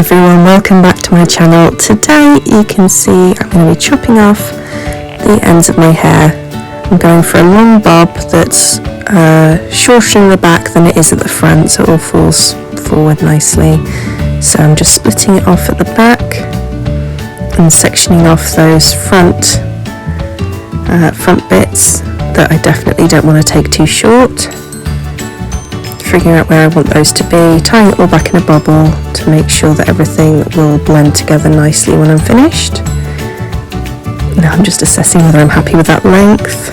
everyone, welcome back to my channel. Today you can see I'm going to be chopping off the ends of my hair. I'm going for a long bob that's shorter in the back than it is at the front, so it all falls forward nicely. So I'm just splitting it off at the back and sectioning off those front bits that I definitely don't want to take too short. Figuring out where I want those to be, tying it all back in a bobble to make sure that everything will blend together nicely when I'm finished. Now I'm just assessing whether I'm happy with that length,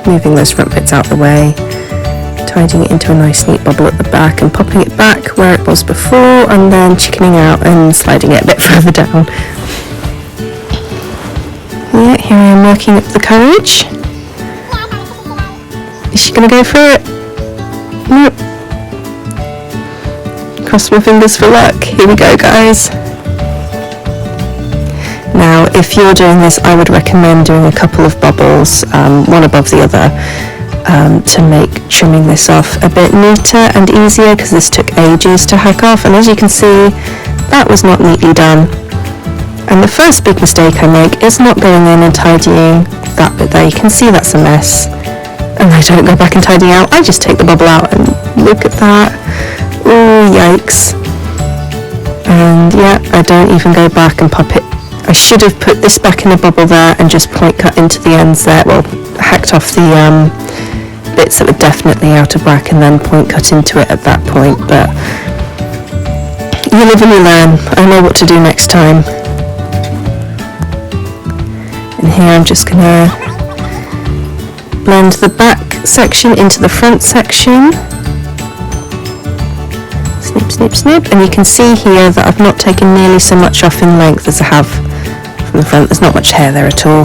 moving those front bits out the way, tidying it into a nice neat bobble at the back and popping it back where it was before, and then chickening out and sliding it a bit further down. Yeah, here I am working up the courage. Is she going to go for it? Nope. Cross my fingers for luck. Here we go, guys. Now, if you're doing this, I would recommend doing a couple of bobbles, one above the other, to make trimming this off a bit neater and easier, because this took ages to hack off, and as you can see, that was not neatly done. And the first big mistake I make is not going in and tidying that bit there. You can see that's a mess. And I don't go back and tidy out, I just take the bubble out and look at that. Oh, yikes. And yeah, I don't even go back and pop it. I should have put this back in a bubble there and just point cut into the ends there. Well, hacked off the bits that were definitely out of whack and then point cut into it at that point. But you live and you learn. I know what to do next time. And here I'm just going to blend the back section into the front section. Snip, snip, snip. And you can see here that I've not taken nearly so much off in length as I have from the front. There's not much hair there at all.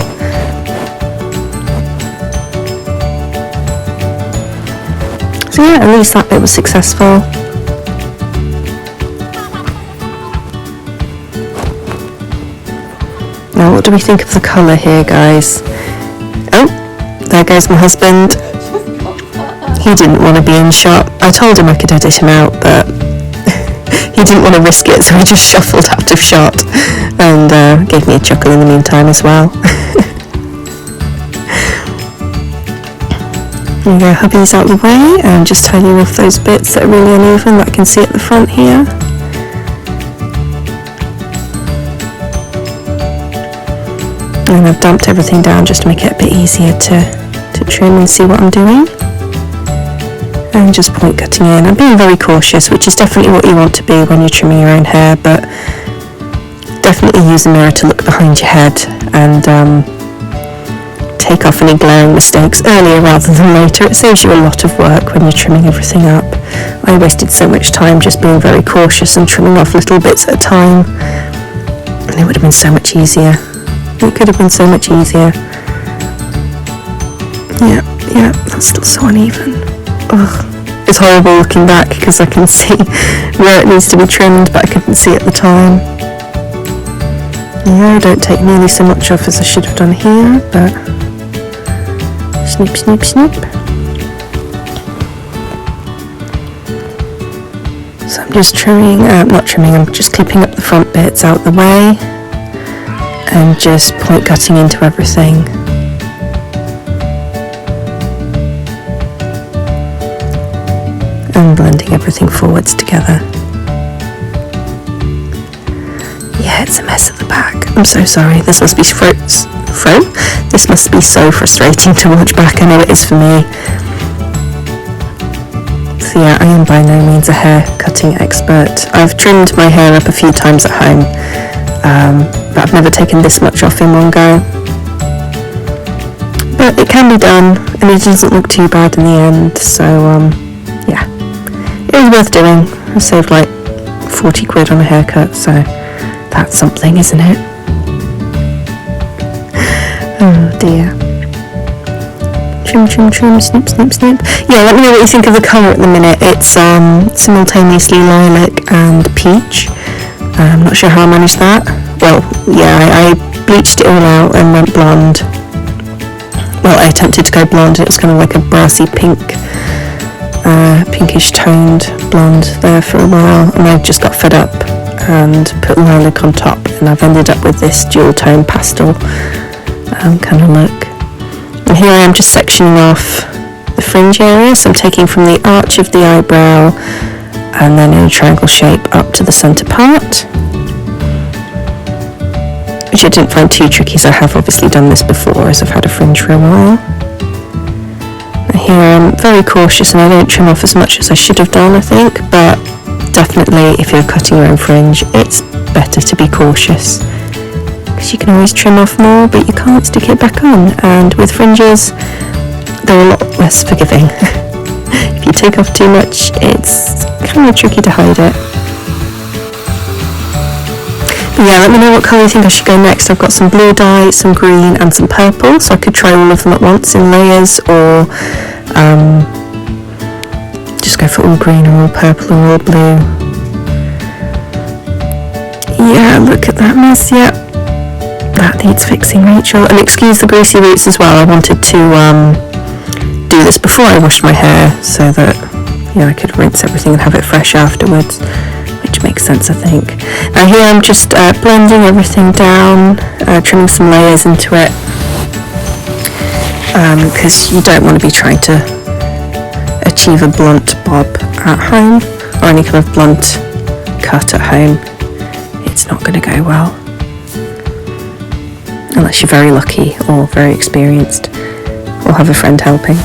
So yeah, at least that bit was successful. Now what do we think of the colour here, guys? Oh, there goes my husband. He didn't want to be in shot. I told him I could edit him out, but he didn't want to risk it, so he just shuffled out of shot and gave me a chuckle in the meantime as well. There you go, hubby's out the way, and just tidying off those bits that are really uneven that I can see at the front here. And I've dumped everything down just to make it a bit easier to trim and see what I'm doing. And just point cutting in. I'm being very cautious, which is definitely what you want to be when you're trimming your own hair, but definitely use a mirror to look behind your head and take off any glaring mistakes earlier rather than later. It saves you a lot of work when you're trimming everything up. I wasted so much time just being very cautious and trimming off little bits at a time, and it would have been so much easier. It could have been so much easier. Yeah, that's still so uneven. Ugh. It's horrible looking back because I can see where it needs to be trimmed, but I couldn't see at the time. Yeah, I don't take nearly so much off as I should have done here, but snip, snip, snip. So I'm just trimming, I'm just clipping up the front bits out the way and just point cutting into everything. And blending everything forwards together. Yeah, it's a mess at the back. I'm so sorry. This must be This must be so frustrating to watch back. I know it is for me. So yeah, I am by no means a hair cutting expert. I've trimmed my hair up a few times at home, but I've never taken this much off in one go. But it can be done, and it doesn't look too bad in the end. So yeah. It was worth doing. I saved like 40 quid on a haircut, so that's something, isn't it? Oh dear. Trim, trim, trim, snip, snip, snip. Yeah, let me know what you think of the colour at the minute. It's simultaneously lilac and peach. I'm not sure how I managed that. Well, yeah, I bleached it all out and went blonde. Well, I attempted to go blonde. It was kind of like a brassy pink pinkish toned blonde there for a while, and I just got fed up and put lilac on top, and I've ended up with this dual tone pastel kind of look. And here I am just sectioning off the fringe area, so I'm taking from the arch of the eyebrow and then in a triangle shape up to the centre part, which I didn't find too tricky, so I have obviously done this before as I've had a fringe for a while. And here I'm very cautious and I don't trim off as much as I should have done, I think, but definitely if you're cutting your own fringe, it's better to be cautious, because you can always trim off more but you can't stick it back on, and with fringes they're a lot less forgiving. If you take off too much, it's kind of tricky to hide it. But yeah, let me know what colour you think I should go next. I've got some blue dye, some green and some purple, so I could try all of them at once in layers, or just go for all green or all purple or all blue. Yeah, look at that mess. Yep, that needs fixing, Rachel. And excuse the greasy roots as well. I wanted to do this before I washed my hair so that I could rinse everything and have it fresh afterwards, which makes sense, I think. Now here I'm just blending everything down, trimming some layers into it, because you don't want to be trying to achieve a blunt bob at home, or any kind of blunt cut at home. It's not going to go well unless you're very lucky or very experienced or have a friend helping.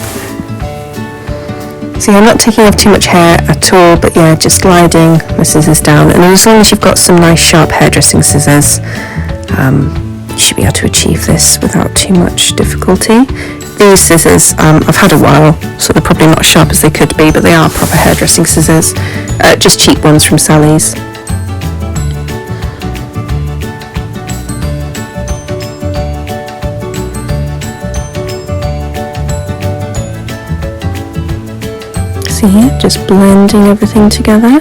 So yeah, I'm not taking off too much hair at all, but yeah, just gliding my scissors down, and as long as you've got some nice sharp hairdressing scissors, you should be able to achieve this without too much difficulty. These scissors I've had a while, so they're probably not as sharp as they could be, but they are proper hairdressing scissors, just cheap ones from Sally's. Here, just blending everything together.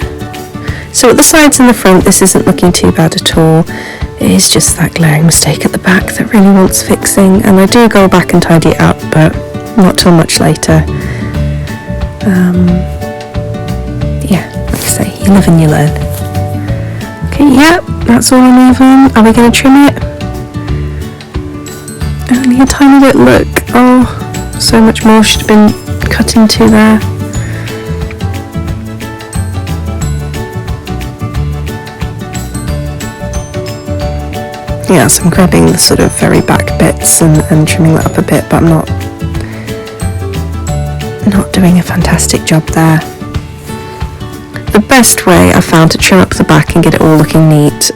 So at the sides and the front, this isn't looking too bad at all. It is just that glaring mistake at the back that really wants fixing, and I do go back and tidy it up, but not till much later. Yeah, like I say, you live and you learn. Okay, yeah, that's all I'm even. Are we going to trim it? Only a tiny bit, look. Oh, so much more should have been cut into there. Yeah, so I'm grabbing the sort of very back bits and trimming that up a bit, but I'm not doing a fantastic job there. The best way I've found to trim up the back and get it all looking neat,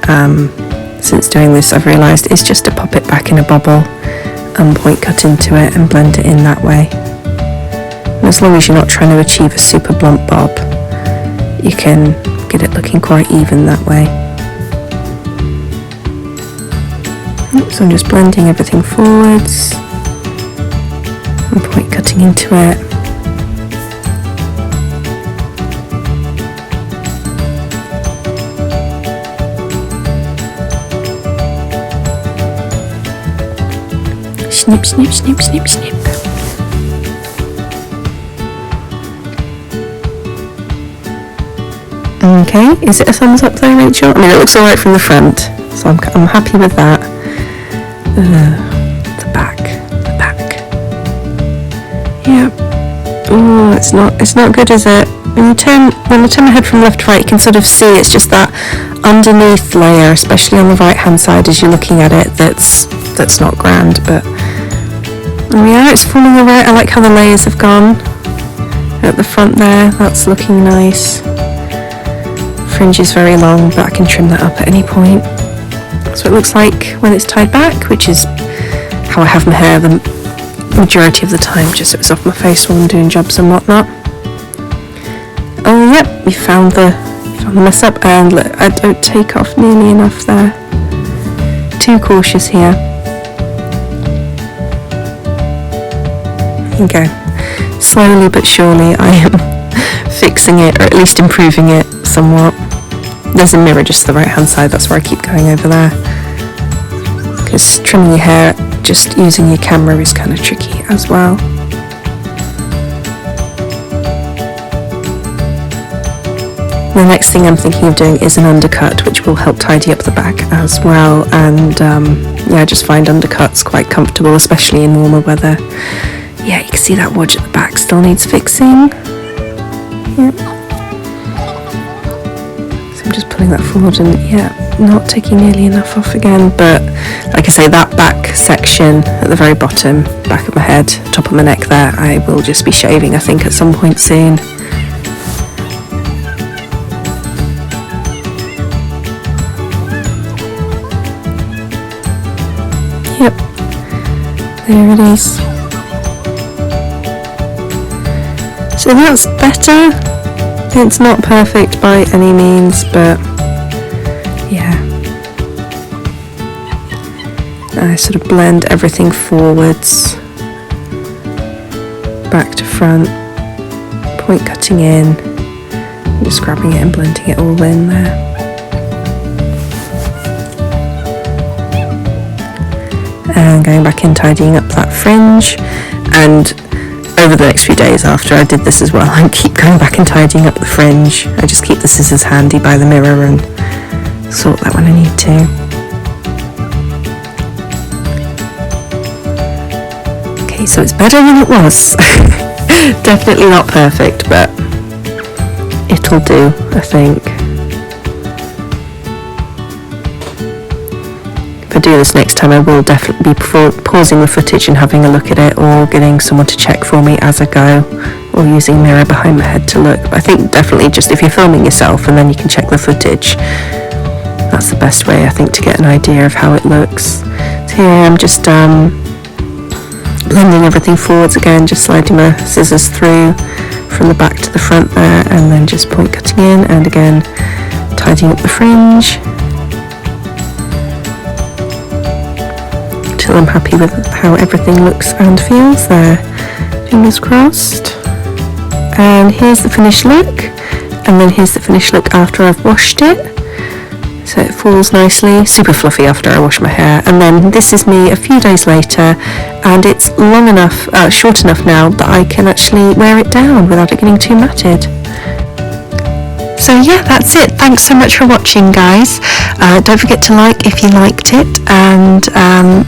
since doing this I've realised, is just to pop it back in a bobble and point cut into it and blend it in that way. And as long as you're not trying to achieve a super blunt bob, you can get it looking quite even that way. So I'm just blending everything forwards and point cutting into it. Snip, snip, snip, snip, snip. Okay, is it a thumbs up though, Rachel? I mean, it looks alright from the front, so I'm happy with that. The back. Yeah. Oh, it's not good, is it? When I turn my head from left to right, you can sort of see it's just that underneath layer, especially on the right hand side as you're looking at it, that's not grand, but oh yeah, it's falling alright. I like how the layers have gone at the front there. That's looking nice. Fringe is very long, but I can trim that up at any point. That's what it looks like when it's tied back, which is how I have my hair the majority of the time, just so it's off my face while I'm doing jobs and whatnot. Oh yep, we found the mess up, and look, I don't take off nearly enough there. Too cautious here. There you go. Slowly but surely I am fixing it, or at least improving it somewhat. There's a mirror just to the right hand side, that's where I keep going over there, because trimming your hair just using your camera is kind of tricky as well. The next thing I'm thinking of doing is an undercut, which will help tidy up the back as well. And yeah, I just find undercuts quite comfortable, especially in warmer weather. Yeah, you can see that wedge at the back still needs fixing. Yep. So I'm just pulling that forward and yeah, not taking nearly enough off again. But like I say, that back section at the very bottom, back of my head, top of my neck there, I will just be shaving, I think, at some point soon. Yep, there it is. So that's better. It's not perfect by any means, but yeah. I sort of blend everything forwards, back to front, point cutting in, and just grabbing it and blending it all in there. And going back in, tidying up that fringe. And over the next few days after I did this as well, I keep going back and tidying up the fringe. I just keep the scissors handy by the mirror and sort that when I need to. Okay, so it's better than it was. Definitely not perfect, but it'll do, I think. If I do this next time, I will definitely be pausing the footage and having a look at it, or getting someone to check for me as I go, or using a mirror behind my head to look. But I think definitely just if you're filming yourself and then you can check the footage, that's the best way, I think, to get an idea of how it looks. So here I am, just blending everything forwards again, just sliding my scissors through from the back to the front there, and then just point cutting in, and again tidying up the fringe till I'm happy with how everything looks and feels there. Fingers crossed. And here's the finished look, and then here's the finished look after I've washed it. So it falls nicely, super fluffy after I wash my hair. And then this is me a few days later, and it's long enough, short enough now that I can actually wear it down without it getting too matted. So yeah, that's it. Thanks so much for watching, guys. Don't forget to like if you liked it, and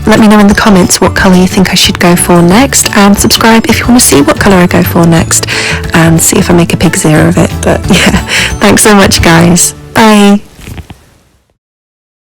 let me know in the comments what colour you think I should go for next, and subscribe if you want to see what colour I go for next, and see if I make a pig's ear of it. But yeah, thanks so much, guys. Bye.